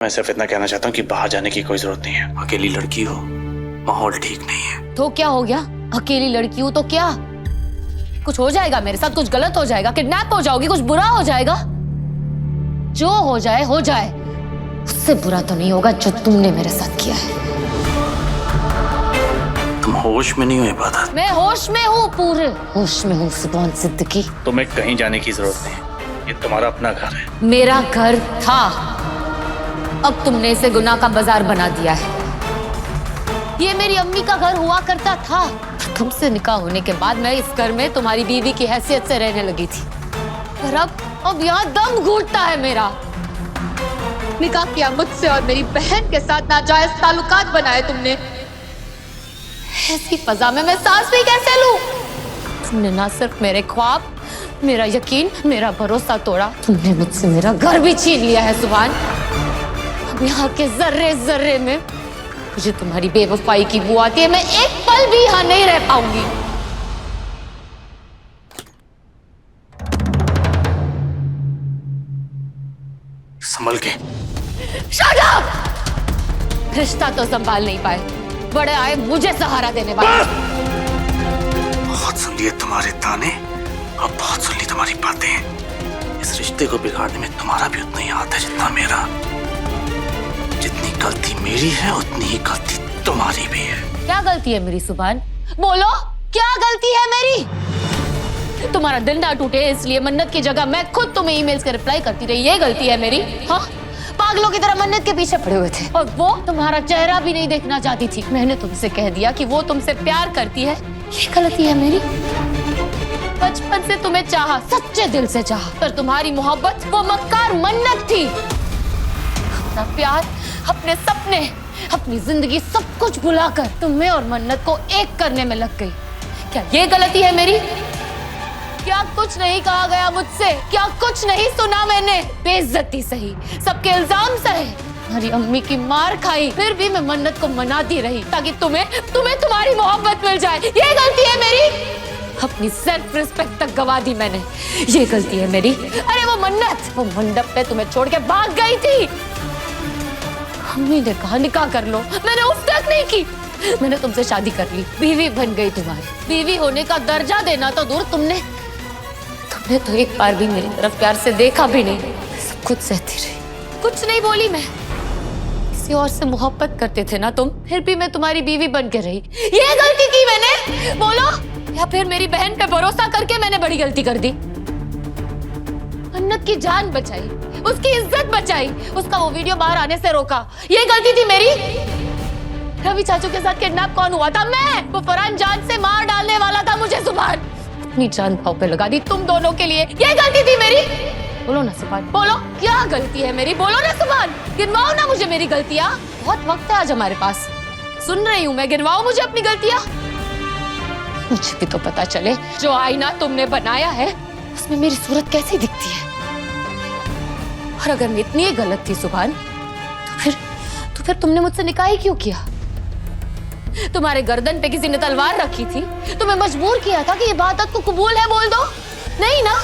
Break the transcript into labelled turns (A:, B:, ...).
A: मैं सिर्फ इतना कहना चाहता हूँ कि बाहर जाने की कोई जरूरत नहीं है। अकेली लड़की हो, माहौल ठीक नहीं है।
B: तो क्या हो गया? अकेली लड़की हूँ तो क्या? कुछ हो जाएगा मेरे साथ, कुछ गलत हो जाएगा, किडनैप हो जाओगी, कुछ बुरा हो जाएगा? जो हो जाए हो जाए, उससे बुरा तो नहीं होगा जो तुमने मेरे साथ किया है।
A: तुम होश में नहीं हो इबादत।
B: मैं होश में हूँ, पूरे होश में हूँ सुभान सिद्दीकी।
A: तुम्हें कहीं जाने की जरूरत नहीं, ये तुम्हारा अपना घर है।
B: मेरा घर था, अब तुमने इसे गुनाह का बाजार बना दिया है। ये मेरी अम्मी का घर हुआ करता था। तुमसे निकाह होने के बाद मैं इस घर में तुम्हारी बीवी की हैसियत से रहने लगी थी, पर अब यहाँ दम घुटता है मेरा।
C: निकाह किया मुझसे और मेरी बहन के साथ नाजायज ताल्लुकात बनाए तुमने।
B: ऐसी फजा में मैं सांस भी कैसे लूं? तुमने ना सिर्फ मेरे ख्वाब, मेरा यकीन, मेरा भरोसा तोड़ा, तुमने मुझसे मेरा घर भी छीन लिया है सुभान। अब यहाँ के जर्रे जर्रे में मुझे तुम्हारी बेवफाई की बू आती है। मैं एक पल भी यहाँ नहीं रह पाऊंगी।
A: संभल के।
B: Shut up! रिश्ता तो संभाल नहीं पाए, बड़े आए मुझे सहारा देने वाले।
A: बहुत सुन लिए तुम्हारे ताने, अब बहुत सुन ली तुम्हारी बातें। इस रिश्ते को बिगाड़ने में तुम्हारा भी उतना ही हाथ है जितना मेरा। जितनी गलती मेरी है उतनी ही गलती तुम्हारी भी है।
B: क्या गलती है मेरी सुभान? बोलो, क्या गलती है मेरी? तुम्हारा दिल ना टूटे इसलिए मन्नत की जगह मैं खुद तुम्हें ईमेल्स के रिप्लाई करती रही, ये गलती है मेरी? हाँ, पागलों की तरह मन्नत के पीछे पड़े हुए थे और वो तुम्हारा चेहरा भी नहीं देखना चाहती थी। मैंने तुमसे कह दिया कि वो तुमसे प्यार करती है, ये गलती है मेरी? बचपन से तुम्हें चाहा, सच्चे दिल से चाहा, पर तुम्हारी मोहब्बत वो मक्कार मन्नत थी। अपना प्यार, अपने सपने, अपनी जिंदगी सब कुछ भुलाकर तुम्हें और मन्नत को एक करने में लग गई। क्या ये गलती है मेरी? क्या कुछ नहीं कहा गया मुझसे? क्या कुछ नहीं सुना मैंने? बेइज्जती सही, सबके इल्जाम सहे, हमारी अम्मी की मार खाई, फिर भी मैं मन्नत को मनाती रही ताकि तुम्हें तुम्हारी मोहब्बत मिल जाए। ये गलती है मेरी? अपनी सेल्फ रिस्पेक्ट तक गवा दी मैंने, ये गलती है मेरी? अरे वो मन्नत, वो मंडप पे तुम्हें छोड़ के भाग गई थी। अम्मी ने कहा निकाह कर लो, मैंने उफ तक नहीं की। मैंने तुमसे शादी कर ली, बीवी बन गई तुम्हारी। बीवी होने का दर्जा देना तो दूर, तुमने तो एक बार भी मेरी तरफ प्यार से देखा भी नहीं। सब कुछ सहती रही, कुछ नहीं बोली मैं। किसी और से मोहब्बत करते थे ना तुम, फिर भी मैं तुम्हारी बीवी बन के रही। ये गलती की मैंने? बोलो, या फिर मेरी बहन पे भरोसा करके मैंने बड़ी गलती कर दी? मन्नत की जान बचाई, उसकी इज्जत बचाई, उसका वो वीडियो बाहर आने से रोका, ये गलती थी मेरी? रवि चाचू के साथ किडनैप कौन हुआ था? मैं। वो फरहान जान से मार डालने वाला था मुझे सुभान। अपनी जान पाँव पे लगा दी तुम दोनों के लिए, ये गलती थी मेरी? बोलो ना सुभान, बोलो, क्या गलती है मेरी? बोलो ना सुभान, गिनवाओ ना मुझे मेरी गलतियाँ। बहुत वक्त है आज हमारे पास, सुन रही हूँ मैं, गिनवाओ मुझे अपनी गलतियाँ। मुझे भी तो पता चले, जो आईना तुमने बनाया है उसमें मेरी सूरत कैसी दिखती है। और अगर मैं इतनी ही गलत थी सुभान, तो फिर तुमने मुझसे निकाह ही क्यों किया? तुम्हारे गर्दन पे किसी ने तलवार रखी थी, तुम्हें मजबूर किया था कि इबादत को कबूल है बोल दो? नहीं ना?